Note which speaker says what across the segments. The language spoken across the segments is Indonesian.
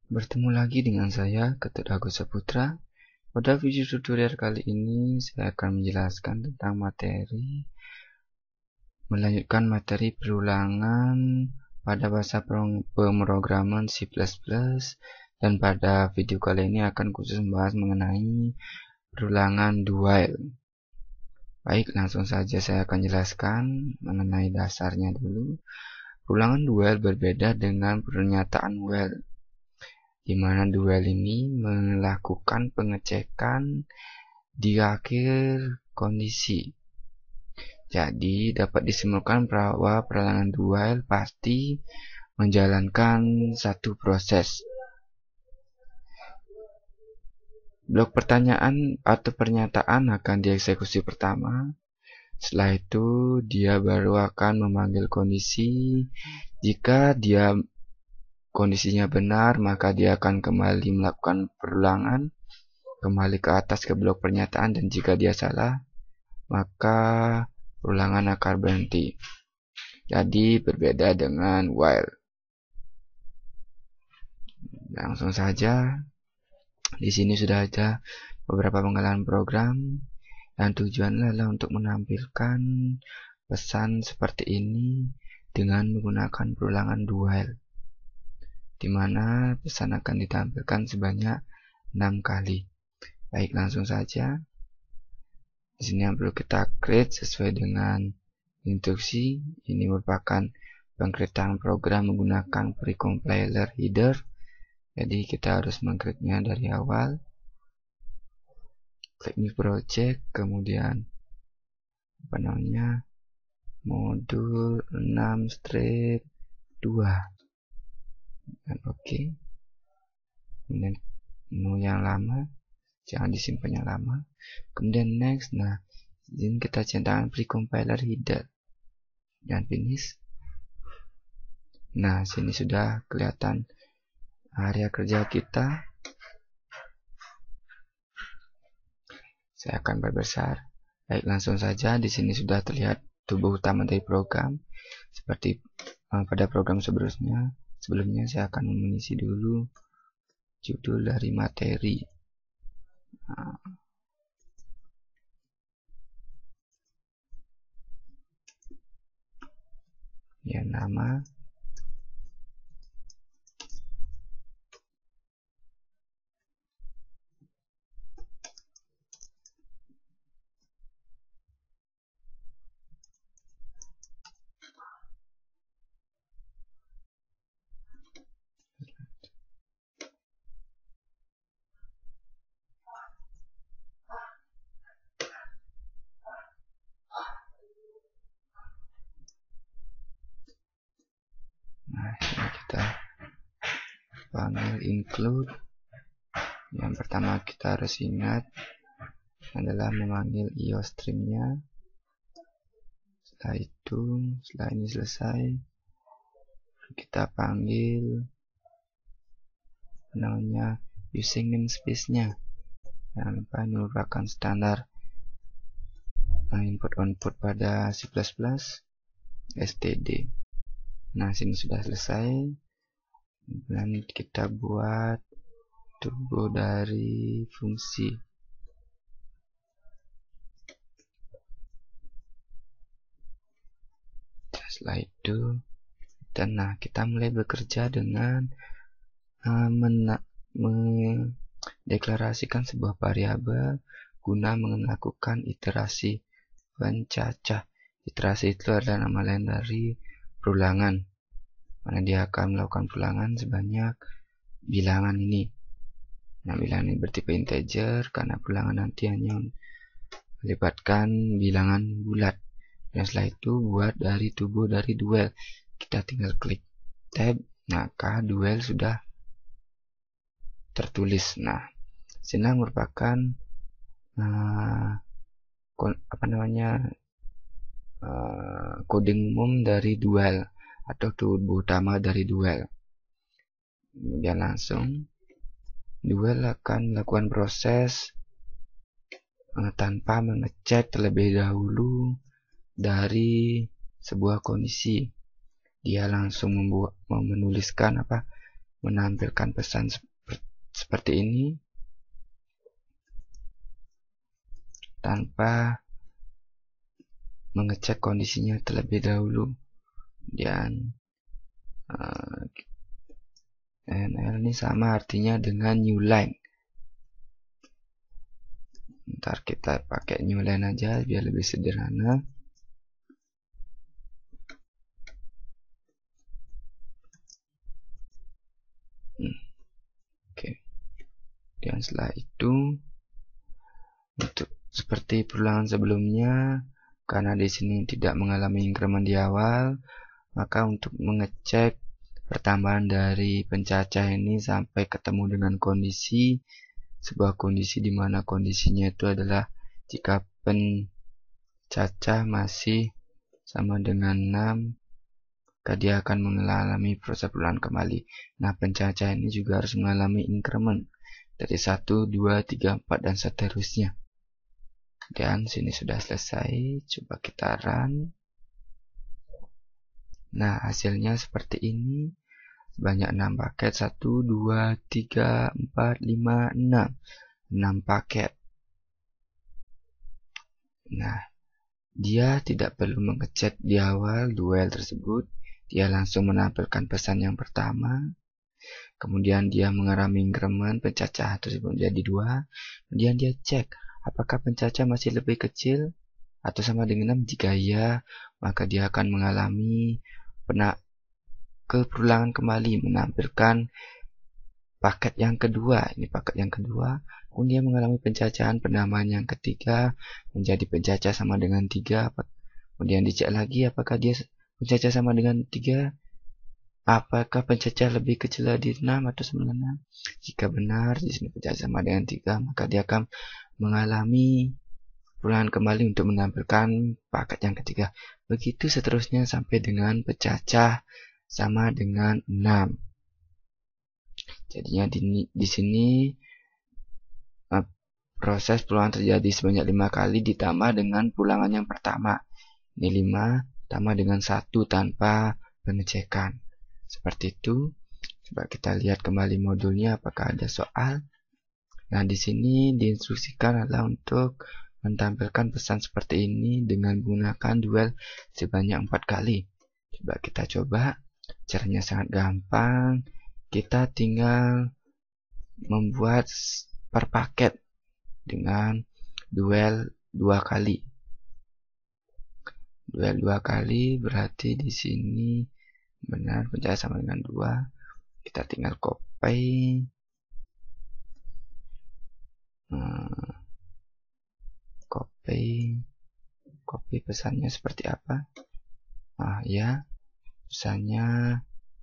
Speaker 1: Bertemu lagi dengan saya, Ketut Agus Saputra. Pada video tutorial kali ini, saya akan menjelaskan tentang melanjutkan materi perulangan pada bahasa pemrograman C++, dan pada video kali ini akan khusus membahas mengenai perulangan do while. Baik, langsung saja saya akan jelaskan mengenai dasarnya dulu. Perulangan do while berbeda dengan pernyataan while, di mana do while ini melakukan pengecekan di akhir kondisi. Jadi dapat disimpulkan bahwa perulangan do while pasti menjalankan satu proses. Blok pertanyaan atau pernyataan akan dieksekusi pertama. Setelah itu dia baru akan memanggil kondisi. Jika dia kondisinya benar, maka dia akan kembali melakukan perulangan, kembali ke atas ke blok pernyataan, dan jika dia salah, maka perulangan akan berhenti. Jadi berbeda dengan while. Langsung saja, di sini sudah ada beberapa penggalan program, dan tujuannya adalah untuk menampilkan pesan seperti ini dengan menggunakan perulangan do while, di mana pesan akan ditampilkan sebanyak 6 kali. Baik, langsung saja. Di sini yang perlu kita create sesuai dengan instruksi. Ini merupakan pengcreatan program menggunakan precompiler header. Jadi kita harus meng-create-nya dari awal. Klik new project, kemudian modul 6-2. Dan oke. Kemudian menu yang lama, jangan disimpan yang lama. Kemudian next. Nah, ini kita centangkan precompiler header dan finish. Nah, sini sudah kelihatan area kerja kita. Saya akan perbesar. Baik, langsung saja. Di sini sudah terlihat tubuh utama dari program. Seperti pada program sebelumnya saya akan mengisi dulu judul dari materi. Ya, nama. Nah, ini kita panggil include. Yang pertama kita harus ingat adalah memanggil iostream-nya. Setelah ini selesai, kita panggil using namespace-nya. Jangan lupa ini merupakan standar input output pada C++ std. Nah, sini sudah selesai, dan kita buat tubuh dari fungsi. Setelah itu, kita mulai bekerja dengan mendeklarasikan sebuah variabel guna melakukan iterasi pencacah. Iterasi itu adalah nama lain dari perulangan, mana dia akan melakukan perulangan sebanyak bilangan ini. Nah, bilangan ini bertipe integer karena perulangan nanti hanya melibatkan bilangan bulat. Dan setelah itu buat dari tubuh dari do while. Kita tinggal klik tab, maka do while sudah tertulis. Nah, sini merupakan coding umum dari do while atau tubuh utama dari do while. Kemudian langsung do while akan melakukan proses tanpa mengecek terlebih dahulu dari sebuah kondisi. Dia langsung menuliskan menampilkan pesan seperti ini tanpa mengecek kondisinya terlebih dahulu. Dan NL ini sama artinya dengan new line. Ntar kita pakai new line aja biar lebih sederhana. Oke. Dan setelah itu, untuk seperti perulangan sebelumnya, karena di sini tidak mengalami increment di awal, maka untuk mengecek pertambahan dari pencacah ini sampai ketemu dengan sebuah kondisi di mana kondisinya itu adalah jika pencacah masih sama dengan 6, maka dia akan mengalami proses perulangan kembali. Nah, pencacah ini juga harus mengalami increment dari 1, 2, 3, 4 dan seterusnya. Dan sini sudah selesai. Coba kita run. Nah, hasilnya seperti ini. Sebanyak 6 paket. 1, 2, 3, 4, 5, 6. 6 paket. Nah, dia tidak perlu mengecek di awal duel tersebut. Dia langsung menampilkan pesan yang pertama. Kemudian dia mengalami increment pencacah tersebut menjadi 2. Kemudian dia cek apakah pencacah masih lebih kecil atau sama dengan 6. Jika iya, maka dia akan mengalami keperulangan kembali, menampilkan paket yang kedua. Ini paket yang kedua. Kemudian mengalami pencacahan penambahan yang ketiga menjadi pencacah sama dengan 3. Kemudian dicek lagi apakah dia pencacah sama dengan 3. Apakah pencacah lebih kecil dari 6 atau 9? Jika benar di sini pencacah sama dengan 3, maka dia akan mengalami perulangan kembali untuk menampilkan paket yang ketiga. Begitu seterusnya sampai dengan pencacah sama dengan 6. Jadinya di sini proses perulangan terjadi sebanyak 5 kali ditambah dengan perulangan yang pertama. Ini 5 tambah dengan 1 tanpa pengecekan. Seperti itu. Coba kita lihat kembali modulnya apakah ada soal. Nah, di sini diinstruksikan adalah untuk menampilkan pesan seperti ini dengan menggunakan duel sebanyak 4 kali. Coba kita coba. Caranya sangat gampang. Kita tinggal membuat per paket dengan duel 2 kali. Duel 2 kali berarti di sini benar pencacah sama dengan 2. Kita tinggal copy. Copy pesannya seperti apa? Ya, pesannya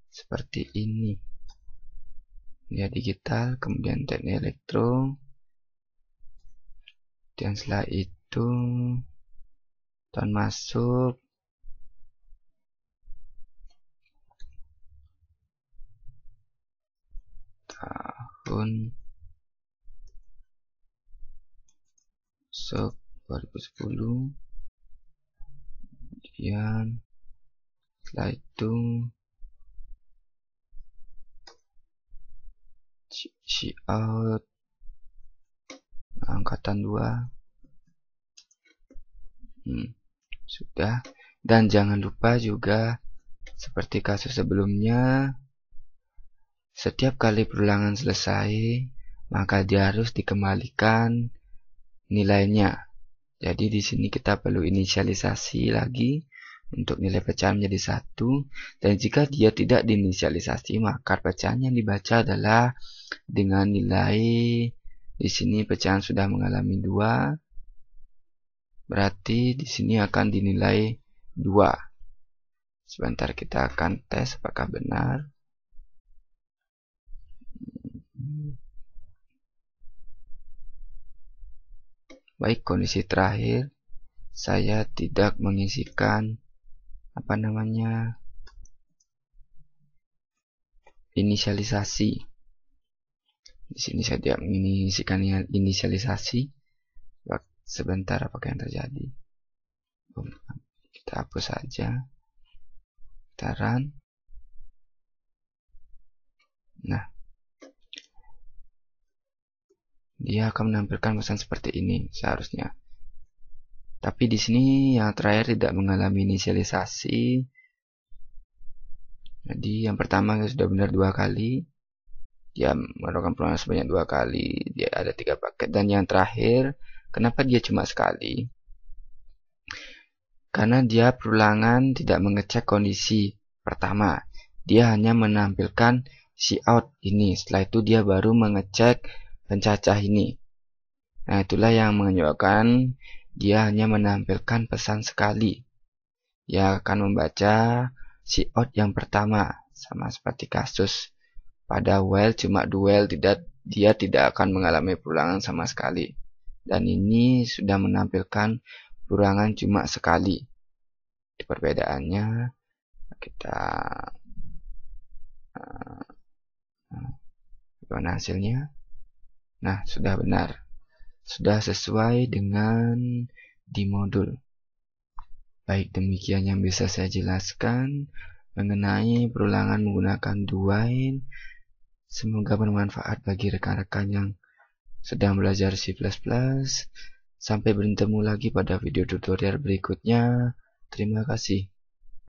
Speaker 1: seperti ini. Dia digital, kemudian teknik elektro, dan setelah itu tahun masuk, tahun masuk 2010, kemudian setelah itu out angkatan 2. Sudah. Dan jangan lupa juga seperti kasus sebelumnya, setiap kali perulangan selesai maka dia harus dikembalikan nilainya. Jadi di sini kita perlu inisialisasi lagi untuk nilai pecahan menjadi 1. Dan jika dia tidak diinisialisasi, maka pecahan yang dibaca adalah dengan nilai di sini pecahan sudah mengalami 2. Berarti di sini akan dinilai 2. Sebentar kita akan tes apakah benar. Baik, kondisi terakhir saya tidak mengisikan inisialisasi. Di sini saya tidak mengisikan inisialisasi. Sebentar apakah yang terjadi. Kita hapus saja. Kita run. Nah, dia akan menampilkan pesan seperti ini seharusnya. Tapi di sini yang terakhir tidak mengalami inisialisasi. Jadi yang pertama sudah benar 2 kali. Dia melakukan perulangan sebanyak 2 kali. Dia ada 3 paket. Dan yang terakhir, kenapa dia cuma sekali? Karena dia perulangan tidak mengecek kondisi pertama. Dia hanya menampilkan cout ini. Setelah itu dia baru mengecek pencacah ini. Nah, itulah yang menyebabkan dia hanya menampilkan pesan sekali. Dia akan membaca cout yang pertama, sama seperti kasus pada while cuma duel, dia tidak akan mengalami perulangan sama sekali. Dan ini sudah menampilkan perulangan cuma sekali. Di perbedaannya kita bagaimana hasilnya? Nah, sudah benar. Sudah sesuai dengan di modul. Baik, demikian yang bisa saya jelaskan mengenai perulangan menggunakan do while. Semoga bermanfaat bagi rekan-rekan yang sedang belajar C++. Sampai bertemu lagi pada video tutorial berikutnya. Terima kasih.